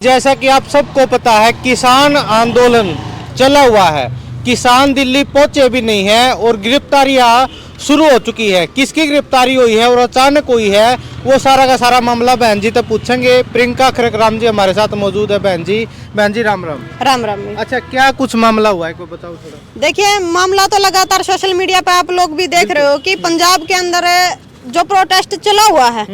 जैसा कि आप सबको पता है, किसान आंदोलन चला हुआ है। किसान दिल्ली पहुंचे भी नहीं है और गिरफ्तारियां शुरू हो चुकी है। किसकी गिरफ्तारी हुई है और अचानक हुई है, वो सारा का सारा मामला बहन जी तो पूछेंगे। प्रियंका खरकराम जी हमारे साथ मौजूद है। बहन जी राम राम। राम राम। अच्छा, क्या कुछ मामला हुआ है, कोई बताओ थोड़ा। देखिए, मामला तो लगातार सोशल मीडिया पे आप लोग भी देख रहे हो कि पंजाब के अंदर जो प्रोटेस्ट चला हुआ है,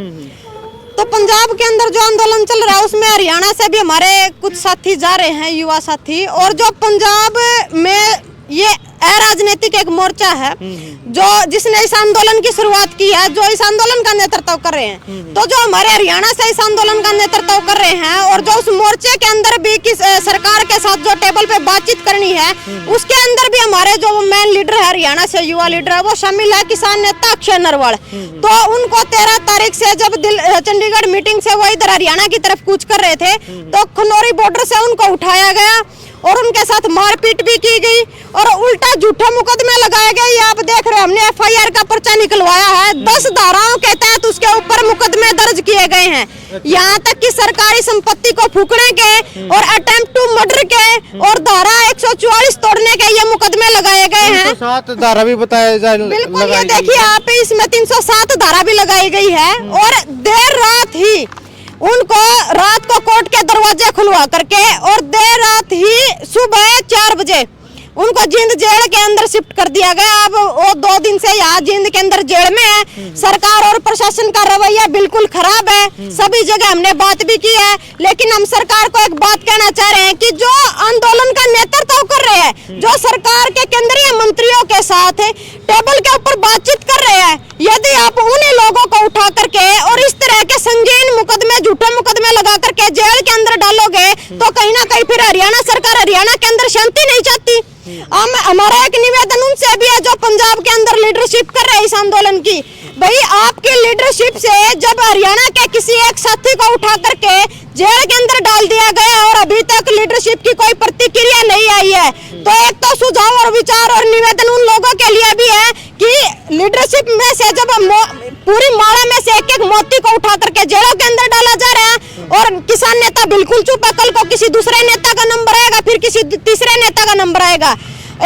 तो पंजाब के अंदर जो आंदोलन चल रहा है उसमें हरियाणा से भी हमारे कुछ साथी जा रहे हैं, युवा साथी। और जो पंजाब में ये अराजनीतिक एक मोर्चा है जो जिसने इस आंदोलन की शुरुआत की है, जो इस आंदोलन का नेतृत्व कर रहे हैं, तो जो हमारे हरियाणा से इस आंदोलन का नेतृत्व कर रहे हैं और जो उस मोर्चे के अंदर भी किस सरकार के साथ जो टेबल पे बातचीत करनी है, उसके अंदर भी हमारे जो मेन लीडर है हरियाणा से, युवा लीडर है, वो शामिल है, किसान नेता अक्षय नरवाल। तो उनको 13 तारीख से जब चंडीगढ़ मीटिंग से वो इधर हरियाणा की तरफ कूच कर रहे थे, तो खनौरी बॉर्डर से उनको उठाया गया और उनके साथ मारपीट भी की गई और उल्टा झूठे मुकदमे लगाए गए। ये आप देख रहे हैं, हमने FIR का पर्चा निकलवाया है। 10 धाराओं के तहत उसके ऊपर मुकदमे दर्ज किए गए हैं। यहाँ तक कि सरकारी संपत्ति को फूकने के और अटेम्प्ट टू मर्डर के और धारा 144 तोड़ने के ये मुकदमे लगाए गए हैं। 307 धारा भी बताया जाए। बिल्कुल, ये देखिए आप, इसमें 307 धारा भी लगाई गई है। और देर रात ही उनको रात को कोर्ट के दरवाजे खुलवा करके और देर रात ही सुबह 4 बजे उनको जींद जेल के अंदर शिफ्ट कर दिया गया। अब वो 2 दिन से यहाँ जींद के अंदर जेल में है। सरकार और प्रशासन का रवैया बिल्कुल खराब है। सभी जगह हमने बात भी की है, लेकिन हम सरकार को एक बात कहना चाह रहे हैं कि जो आंदोलन का नेतृत्व कर रहे हैं, जो सरकार के केंद्रीय मंत्रियों के साथ टेबल के ऊपर बातचीत कर रहे हैं, यदि आप उन्हीं लोगों को उठा करके और इस तरह के संगीन मुकदमे, झूठे मुकदमे लगा करके जेल के अंदर डालोगे, तो कहीं ना कहीं फिर हरियाणा सरकार हरियाणा के अंदर शांति नहीं चाहती। हमारा एक निवेदन उनसे भी है जो पंजाब के अंदर लीडरशिप कर रहे हैं इस आंदोलन की। भाई, आपकी लीडरशिप से जब हरियाणा के किसी एक साथी को उठा करके जेल के अंदर डाल दिया गया और अभी तक लीडरशिप की कोई प्रतिक्रिया नहीं आई है, तो एक तो सुझाव और विचार और निवेदन उन लोगों के लिए भी है कि लीडरशिप में से जब पूरी माला में से एक मोती को उठा करके जेलों के अंदर डाला जा रहा है और किसान नेता बिल्कुल चुप है, कल को किसी दूसरे नेता का नंबर आएगा, फिर किसी तीसरे नेता का नंबर आएगा।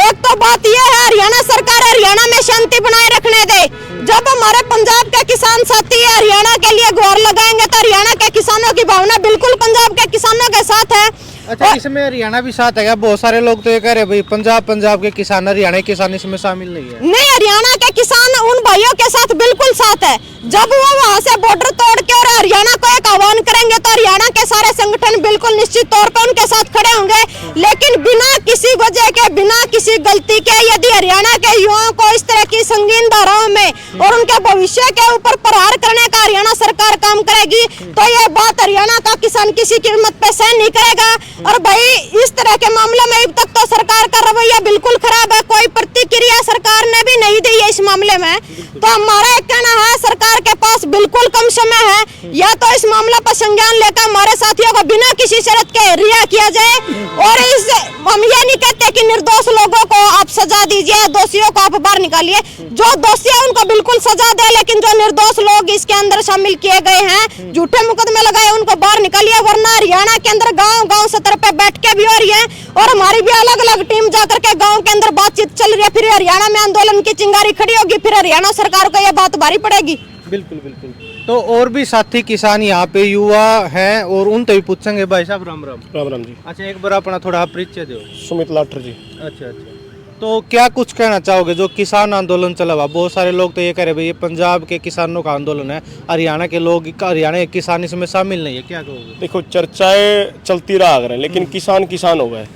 एक तो बात यह है, हरियाणा सरकार हरियाणा में शांति बनाए रखने दे। जब हमारे पंजाब के किसान साथी हरियाणा के लिए गुहार लगाएंगे, तो हरियाणा के किसानों की भावना बिल्कुल पंजाब के किसानों के साथ है। अच्छा, इसमें हरियाणा भी साथ है क्या? बहुत सारे लोग तो ये कह रहे भाई पंजाब के किसान, हरियाणा के किसान इसमें शामिल नहीं है। नहीं, हरियाणा के किसान उन भाइयों के साथ बिल्कुल साथ है। जब वो वहाँ से बॉर्डर तोड़ के और हरियाणा को एक आह्वान करेंगे, तो हरियाणा के सारे संगठन बिल्कुल निश्चित तौर पर उनके साथ खड़े होंगे। लेकिन बिना किसी वजह के, बिना किसी गलती के यदि हरियाणा के युवाओं को इस तरह की संगीन धाराओं में और उनके भविष्य के ऊपर प्रहार करने का हरियाणा सरकार काम करेगी, तो ये बात हरियाणा का किसान किसी कीमत पे सहन नहीं करेगा। और भाई, इस तरह के मामले में अब तक तो सरकार का रवैया बिल्कुल खराब है। कोई प्रतिक्रिया सरकार ने भी नहीं दी है इस मामले में। तो हमारा एक कहना है, सरकार के पास बिल्कुल कम समय है, या तो इस मामला पर संज्ञान लेकर हमारे साथियों को बिना किसी शर्त के रिहा किया जाए। और हम ये नहीं कहते कि निर्दोष लोगों को आप सजा दीजिए, दोषियों को आप बाहर निकालिए। जो दोषी है उनको बिल्कुल सजा दे, लेकिन जो निर्दोष लोग इसके अंदर शामिल किए गए हैं, झूठे मुकदमे लगाए, उनको बाहर निकालिए। वरना हरियाणा के अंदर गाँव सतर पे बैठ के भी हो रही है और हमारी भी अलग अलग टीम जाकर के गांव के अंदर बातचीत चल रही है। फिर हरियाणा में आंदोलन की चिंगारी खड़ी होगी, फिर हरियाणा सरकार को यह बात भारी पड़ेगी। बिल्कुल बिल्कुल। तो और भी साथी किसान यहाँ पे युवा हैं और उनसे भी पूछेंगे। भाई साहब राम राम। राम राम जी। अच्छा, एक बार अपना थोड़ा परिचय दो। सुमित लाठर जी। अच्छा, तो क्या कुछ कहना चाहोगे? जो किसान आंदोलन चला हुआ, बहुत सारे लोग तो ये कह रहे भाई ये पंजाब के किसानों का आंदोलन है, हरियाणा के लोग, हरियाणा के किसान इसमें शामिल नहीं है, क्या कहोगे? देखो, चर्चाएं चलती रहा करें, लेकिन किसान हो गए।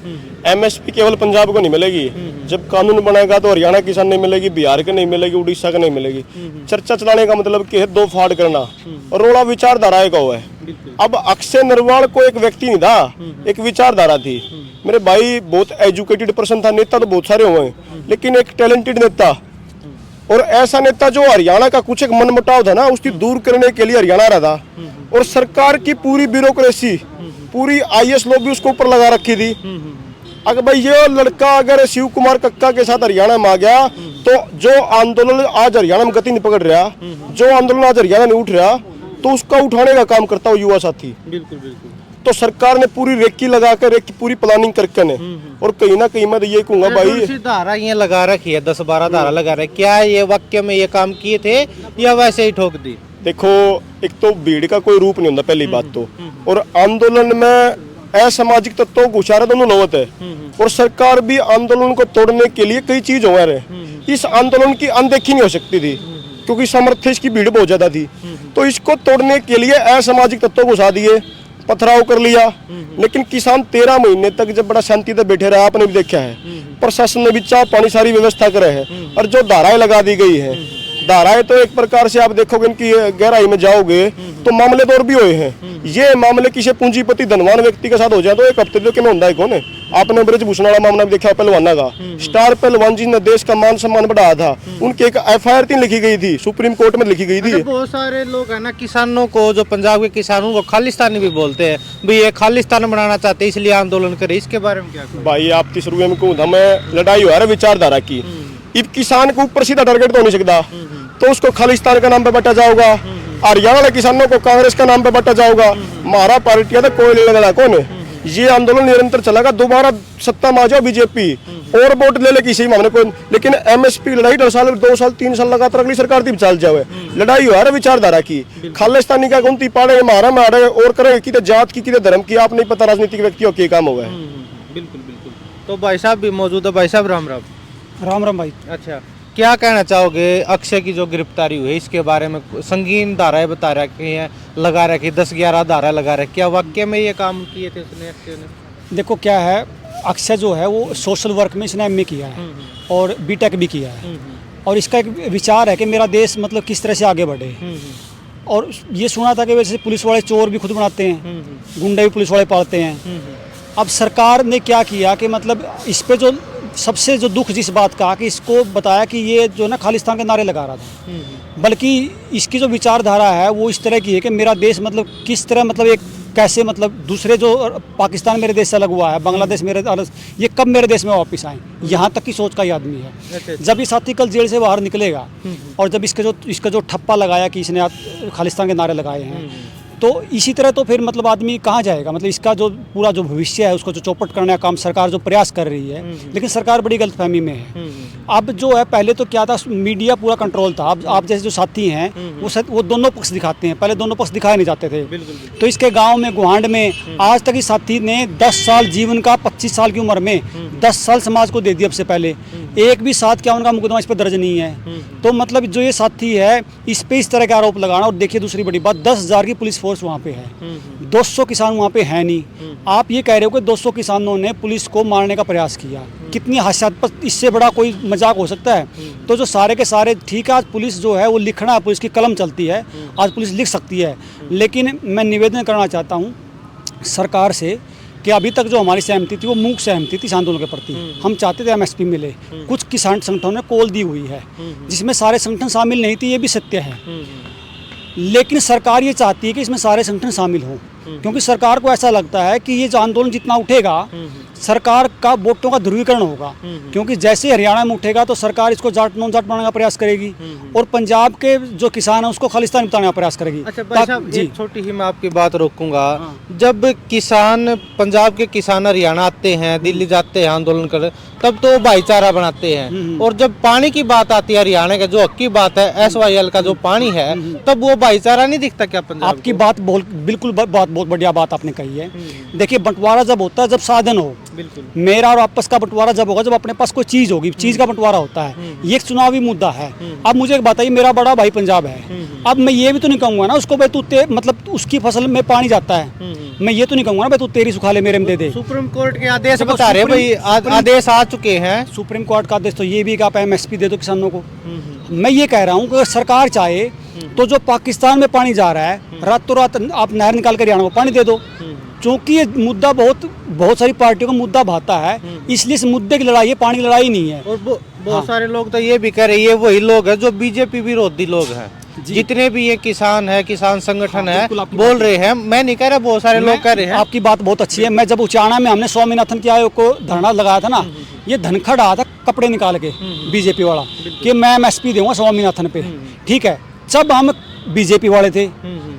MSP केवल पंजाब को नहीं मिलेगी। जब कानून बनेगा तो हरियाणा किसान नहीं मिलेगी, बिहार के नहीं मिलेगी, उड़ीसा के नहीं मिलेगी। चर्चा चलाने का मतलब कि है दो फाड़ करना और रोड़ा विचारधारा का हुआ है। अब अक्षय नरवाल को एक व्यक्ति नहीं था, एक विचारधारा थी। मेरे भाई बहुत एजुकेटेड पर्सन था, नेता तो बहुत सारे हुए, लेकिन एक टैलेंटेड नेता और ऐसा नेता जो हरियाणा का कुछ एक मनमुटाव था ना, उसकी दूर करने के लिए हरियाणा रहा था। और सरकार की पूरी ब्यूरोक्रेसी, पूरी IAS लोग भी उसको ऊपर लगा रखी थी। अगर भाई ये लड़का अगर शिव कुमार कक्का के साथ हरियाणा में आ गया, तो जो आंदोलन आज हरियाणा में गति नहीं पकड़ रहा, जो आंदोलन आज हरियाणा में उठ रहा, तो उसका उठाने का काम करता हो युवा साथी। बिल्कुल बिल्कुल। तो सरकार ने पूरी रेकी लगा कर रेकी पूरी प्लानिंग करके ने और कहीं ना कहीं मैं तो ये कहूंगा भाई धारा ये लगा रखी है, 10-12 धारा लगा रखी है, क्या ये वाक्य में ये काम किए थे या वैसे ही ठोक दी? देखो, एक तो भीड़ का कोई रूप नहीं होता पहली बात तो, और आंदोलन में असामाजिक तत्वों को उछारा दोनों नौबत है, और सरकार भी आंदोलन को तोड़ने के लिए कई चीज हो रहे। इस आंदोलन की अनदेखी नहीं हो सकती थी क्योंकि सामर्थ्य इसकी भीड़ बहुत ज्यादा थी, तो इसको तोड़ने के लिए असामाजिक तत्वों को उछा दिए, पथराव कर लिया। लेकिन किसान 13 महीने तक जब बड़ा शांति से बैठे रहे, आपने भी देखा है, प्रशासन ने भी चाह पानी सारी व्यवस्था करे है, और जो धाराएं लगा दी गई है, धाराएं तो एक प्रकार से आप देखोगे इनकी गहराई में जाओगे तो मामले तो और भी हुए हैं। ये मामले किसी पूंजीपति धनवान व्यक्ति के साथ हो जाए तो एक हफ्ते के में होता है कौन है। आपने ब्रजभूषण वाला मामला भी देखा पहलवाना का, स्टार पहलवान जी ने देश का मान सम्मान बढ़ाया था, उनकी एक FIR 3 लिखी गई थी, सुप्रीम कोर्ट में लिखी गई थी। बहुत सारे लोग है ना, किसानों को, जो पंजाब के किसानों को खालिस्तानी भी बोलते हैं, भाई ये खालिस्तान बनाना चाहते हैं इसलिए आंदोलन करे, इसके बारे में क्या कहोगे? भाई आप 30 रुपये में कहूँ हमें लड़ाई हो रहा है विचारधारा की, इस किसान को ऊपर सीधा टारगेट तो हो नहीं सकता, तो उसको खालिस्तान का नाम पे बटा जाओगा, हरियाणा वाले किसानों को कांग्रेस का नाम पे बटा जाओगा, महारा पार्टियां तो कोई लड़ा कौन है। ये आंदोलन निरंतर चलेगा, दोबारा सत्ता में आ जाओ बीजेपी और वोट ले ले किसी मामले को, लेकिन MSP लड़ाई 2 साल 3 साल लगातार अगली सरकार भी चल जाए। लड़ाई हो रहा है विचारधारा की, खालिस्तानी का गुमती पाड़े मारा मारे और करे कि जात की कि धर्म की, आप नहीं पता राजनीतिक व्यक्तियों के काम हुआ है। बिल्कुल बिल्कुल। तो भाई साहब भी मौजूद है। भाई साहब राम राम। राम राम भाई। अच्छा, क्या कहना चाहोगे अक्षय की जो गिरफ्तारी हुई है इसके बारे में? संगीन धाराएं बता रखी हैं, लगा रखी 10-11 धारा लगा रखी, क्या वाक्य में ये काम किए थे उसने, अक्षय ने? देखो क्या है, अक्षय जो है वो सोशल वर्क में इसने MA किया है और B.Tech भी किया है, और इसका एक विचार है कि मेरा देश मतलब किस तरह से आगे बढ़े। और ये सुना था कि वैसे पुलिस वाले चोर भी खुद बनाते हैं, गुंडे भी पुलिस वाले पालते हैं। अब सरकार ने क्या किया कि मतलब इस पे जो सबसे जो दुख जिस बात का कि इसको बताया कि ये जो ना खालिस्तान के नारे लगा रहा था, बल्कि इसकी जो विचारधारा है वो इस तरह की है कि मेरा देश मतलब किस तरह मतलब एक कैसे मतलब दूसरे जो पाकिस्तान मेरे देश से अलग हुआ है, बांग्लादेश मेरे ये कब मेरे देश में वापस आए, यहाँ तक की सोच का ही आदमी है। जब ये साथी कल जेल से बाहर निकलेगा और जब इसका जो ठप्पा लगाया कि इसने खालिस्तान के नारे लगाए हैं, तो इसी तरह तो फिर मतलब आदमी कहाँ जाएगा। मतलब इसका जो पूरा जो भविष्य है उसको जो चौपट करने का काम सरकार जो प्रयास कर रही है, लेकिन सरकार बड़ी गलतफहमी में है। अब जो है, पहले तो क्या था, मीडिया पूरा कंट्रोल था। अब आप जैसे जो साथी हैं वो दोनों पक्ष दिखाते हैं, पहले दोनों पक्ष दिखाए नहीं जाते थे। तो इसके गाँव में गुहांड में आज तक इस साथी ने 10 साल जीवन का 25 साल की उम्र में 10 साल समाज को दे दिया। अब से पहले एक भी 751 का मुकदमा इस पर दर्ज नहीं है। तो मतलब जो ये साथी है इस पे इस तरह के आरोप लगाना। और देखिए दूसरी बड़ी बात, 10,000 की पुलिस फोर्स वहाँ पे है, 200 किसान वहाँ पे है नहीं। आप ये कह रहे हो कि 200 किसानों ने पुलिस को मारने का प्रयास किया, कितनी हास्यास्पद, इससे बड़ा कोई मजाक हो सकता है? तो जो सारे के सारे ठीक है, आज पुलिस जो है वो लिखना है, पुलिस की कलम चलती है, आज पुलिस लिख सकती है। लेकिन मैं निवेदन करना चाहता हूँ सरकार से कि अभी तक जो हमारी सहमति थी वो मूक सहमति थी इस आंदोलन के प्रति। हम चाहते थे MSP मिले, कुछ किसान संगठनों ने कॉल दी हुई है जिसमें सारे संगठन शामिल नहीं थे, ये भी सत्य है। लेकिन सरकार ये चाहती है कि इसमें सारे संगठन शामिल हों, क्योंकि सरकार को ऐसा लगता है कि ये जो आंदोलन जितना उठेगा सरकार का वोटों का ध्रुवीकरण होगा, क्योंकि जैसे हरियाणा में उठेगा तो सरकार इसको जाट नॉन जाट बनाने का प्रयास करेगी और पंजाब के जो किसान हैं उसको खालिस्तान बताने का प्रयास करेगी। अच्छा भाई साहब, एक छोटी ही मैं आपकी बात रोकूंगा। जब किसान, पंजाब के किसान हरियाणा आते हैं, दिल्ली जाते हैं आंदोलन कर, तब तो भाईचारा बनाते हैं, और जब पानी की बात आती है, हरियाणा का जो हक की बात है, SYL का जो पानी है, तब वो भाईचारा नहीं दिखता क्या पंजाब? आपकी बात बिल्कुल बहुत बढ़िया बात आपने कही है। देखिए, बंटवारा जब होता है, जब साधन हो, बिल्कुल मेरा और आपस का बंटवारा जब होगा, जब अपने पास कोई चीज होगी, चीज का बंटवारा होता है। ये एक चुनावी मुद्दा है। अब मुझे एक बताइए, मेरा बड़ा भाई पंजाब है, अब मैं ये भी तो नहीं कहूंगा ना उसको भाई तू मतलब उसकी फसल में पानी जाता है, मैं ये तो नहीं कहूंगा ना भाई तू तेरी सुखा ले, मेरे में दे दे। सुप्रीम कोर्ट के आदेश बता रहे भाई, आदेश आ चुके हैं सुप्रीम कोर्ट का आदेश, तो ये भी कि आप MSP दे दो किसानों को। मैं ये कह रहा हूँ कि सरकार चाहे तो जो पाकिस्तान में पानी जा रहा है, रातों रात आप नहर निकाल कर हरियाणा को पानी दे दो, क्योंकि ये मुद्दा बहुत सारी पार्टियों को मुद्दा भाता है, इसलिए इस मुद्दे की लड़ाई है, पानी लड़ाई नहीं है। और बहुत सारे लोग तो ये भी कह रहे हैं, ये वही लोग हैं जो बीजेपी विरोधी लोग हैं, जितने भी ये किसान है, किसान संगठन है, बोल रहे हैं। मैं नहीं कह रहा, बहुत सारे लोग कह रहे हैं। आपकी बात बहुत अच्छी है। मैं जब उचाना में हमने स्वामीनाथन के आयोग को धरना लगाया था ना, ये धनखड़ आया था कपड़े निकाल के बीजेपी वाला कि मैं MSP दूंगा स्वामीनाथन पे, ठीक है। जब हम बीजेपी वाले थे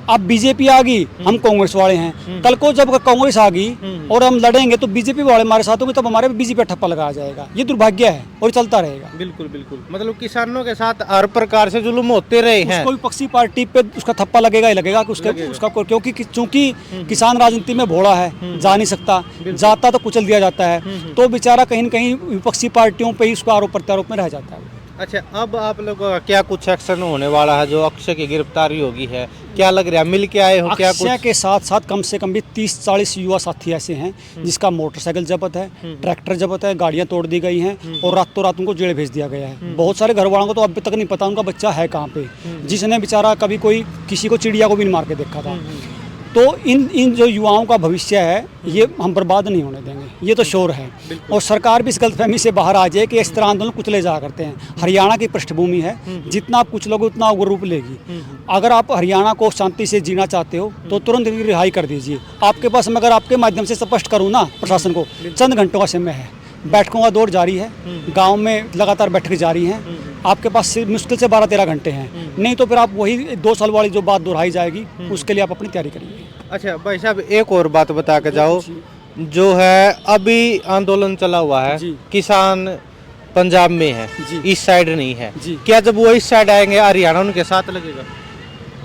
अब बीजेपी आ गई, हम कांग्रेस वाले हैं, कल को जब कांग्रेस आ गई और हम लड़ेंगे तो बीजेपी वाले हमारे साथ होंगे, तब हमारे बीजेपी पर ठप्पा लगाया जाएगा। ये दुर्भाग्य है और चलता रहेगा। बिल्कुल बिल्कुल, मतलब किसानों के साथ हर प्रकार से जुल्म होते रहे हैं। उसको विपक्षी पार्टी पे उसका थप्पा लगेगा ही लगेगा कि उसका क्योंकि चूंकि किसान राजनीति में भोला है, जा नहीं सकता, जाता तो कुचल दिया जाता है, तो बेचारा कहीं न कहीं विपक्षी पार्टियों पे ही उसका आरोप प्रत्यारोप में रह जाता है। अच्छा, अब आप लोगों का क्या कुछ एक्शन होने वाला है? जो अक्षय की गिरफ्तारी होगी है, क्या लग रहा है, मिल के आए हो क्या कुछ? अक्षय के साथ साथ कम से कम भी 30-40 युवा साथी ऐसे हैं जिसका मोटरसाइकिल जब्त है, ट्रैक्टर जब्त है, गाड़ियां तोड़ दी गई हैं और रातों रात उनको जेल भेज दिया गया है। बहुत सारे घर वालों को तो अभी तक नहीं पता उनका बच्चा है कहाँ पे, जिसने बेचारा कभी कोई किसी को चिड़िया को भी नहीं मार के देखा था। तो इन जो युवाओं का भविष्य है ये हम बर्बाद नहीं होने देंगे, ये तो श्योर है। और सरकार भी इस गलतफहमी से बाहर आ जाए कि इस तरह आंदोलन कुचले जा करते हैं। हरियाणा की पृष्ठभूमि है, जितना आप कुचलोगे उतना उग्र रूप लेगी। अगर आप हरियाणा को शांति से जीना चाहते हो तो तुरंत रिहाई कर दीजिए। आपके पास, मैं अगर आपके माध्यम से स्पष्ट करूँ ना प्रशासन को, चंद घंटों का समय है, बैठकों का दौर जारी है, गांव में लगातार बैठकें जारी हैं, आपके पास मुश्किल से 12-13 घंटे हैं, नहीं तो फिर आप वही 2 साल वाली जो बात दोहराई जाएगी उसके लिए आप अपनी तैयारी करिए। अच्छा भाई साहब, एक और बात बता के जाओ, जो है अभी आंदोलन चला हुआ है, किसान पंजाब में है, इस साइड नहीं है, क्या जब वो इस साइड आएंगे हरियाणा उनके साथ लगेगा?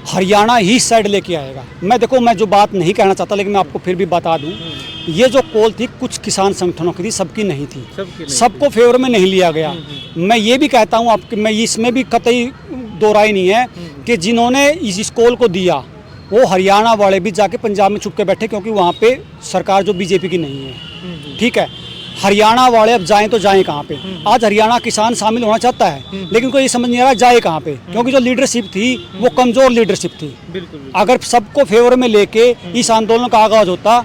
हरियाणा ही साइड लेके आएगा। मैं जो बात नहीं कहना चाहता, लेकिन मैं आपको फिर भी बता दूं, ये जो कॉल थी कुछ किसान संगठनों की थी, सबकी नहीं थी, सबको फेवर में नहीं लिया गया। मैं ये भी कहता हूँ आपके, मैं इसमें भी कतई दो राय नहीं है कि जिन्होंने इस कॉल को दिया वो हरियाणा वाले भी जाके पंजाब में छुप के बैठे, क्योंकि वहाँ पे सरकार जो बीजेपी की नहीं है। ठीक है, हरियाणा वाले अब जाएं तो जाएं कहाँ पे? आज हरियाणा किसान शामिल होना चाहता है, लेकिन उनको ये समझ नहीं आ रहा जाए कहाँ पे, क्योंकि जो लीडरशिप थी वो कमजोर लीडरशिप थी। अगर सबको फेवर में लेके इस आंदोलन का आगाज होता,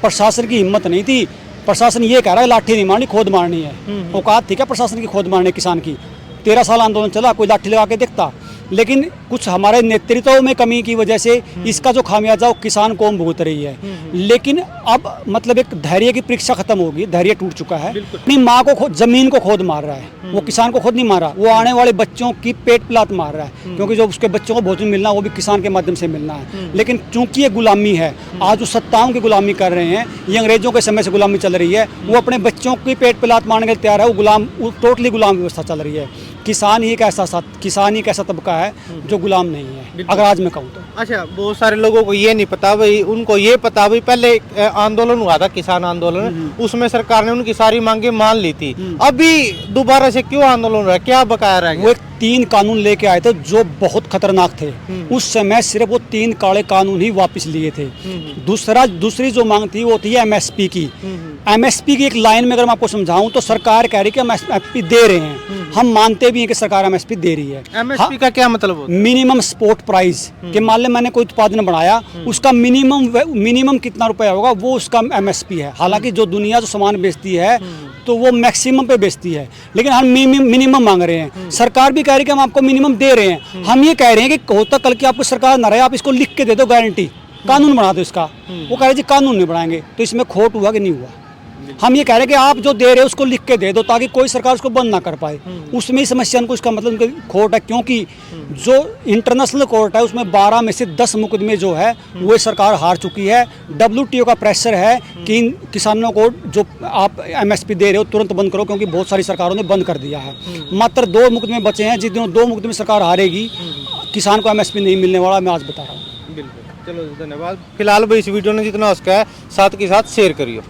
प्रशासन की हिम्मत नहीं थी। प्रशासन ये कह रहा है लाठी नहीं मारनी, खोद मारनी है। औकात थी क्या प्रशासन की खोद मारने किसान की? 13 साल आंदोलन चला, कोई लाठी लगा के दिखता? लेकिन कुछ हमारे नेतृत्व में कमी की वजह से इसका जो खामियाजा वो किसान कौम भुगत रही है। लेकिन अब मतलब एक धैर्य की परीक्षा खत्म होगी, धैर्य टूट चुका है। अपनी माँ को जमीन को खोद मार रहा है, वो किसान को खुद नहीं मारा, वो आने वाले बच्चों की पेट पिलात मार रहा है, क्योंकि जो उसके बच्चों को भोजन मिलना वो भी किसान के माध्यम से मिलना है। लेकिन चूंकि ये गुलामी है, आज जो सत्ताओं की गुलामी कर रहे हैं, ये अंग्रेजों के समय से गुलामी चल रही है, वो अपने बच्चों की पेट पिलात मारने के लिए तैयार है। वो टोटली गुलाम व्यवस्था चल रही है। किसान ही एक ऐसा तबका है जो गुलाम नहीं है, अगर आज मैं कहूँ तो। अच्छा, बहुत सारे लोगों को ये नहीं पता भाई, उनको ये पता भाई पहले आंदोलन हुआ था, किसान आंदोलन, उसमें सरकार ने उनकी सारी मांगे मान ली थी। अभी दोबारा से क्यों आंदोलन हो रहा है, क्या बकाया रह गया? वो 3 कानून लेके आए थे जो बहुत खतरनाक थे। उस समय सिर्फ वो 3 काले कानून ही वापस लिए थे। दूसरी जो मांग थी वो थी एमएसपी की। एमएसपी की एक लाइन में अगर मैं आपको समझाऊं तो सरकार कह रही है कि हम एमएसपी दे रहे हैं, हम मानते भी हैं कि सरकार एमएसपी दे रही है। एमएसपी का क्या मतलब होता है? मिनिमम सपोर्ट प्राइस के मान ले मैंने कोई उत्पादन बनाया, उसका मिनिमम कितना रुपया होगा वो उसका एमएसपी है। हालांकि जो दुनिया जो सामान बेचती है तो वो मैक्सिमम पे बेचती है, लेकिन हम मिनिमम मांग रहे हैं। सरकार भी कह रही है कि हम आपको मिनिमम दे रहे हैं। हम ये कह रहे हैं कि होता कल की आपको सरकार न रहे, आप इसको लिख के दे दो, गारंटी कानून बना दो इसका। वो कह रहे जी कानून नहीं बनाएंगे, तो इसमें खोट हुआ कि नहीं हुआ? हम ये कह रहे हैं कि आप जो दे रहे हो उसको लिख के दे दो ताकि कोई सरकार उसको बंद ना कर पाए। उसमें ही समस्या को, इसका मतलब उनकी खोट है, क्योंकि जो इंटरनेशनल कोर्ट है उसमें 12 में से 10 मुकदमे जो है वो सरकार हार चुकी है। WTO का प्रेशर है कि इन किसानों को जो आप एमएसपी दे रहे हो तुरंत बंद करो, क्योंकि बहुत सारी सरकारों ने बंद कर दिया है। मात्र 2 मुकदमे बचे हैं, जिस दिन 2 मुकदमे सरकार हारेगी किसान को एमएसपी नहीं मिलने वाला, मैं आज बता रहा हूँ। बिल्कुल, चलो धन्यवाद। फिलहाल भाई इस वीडियो ने जितना उसका है साथ के साथ शेयर करिए।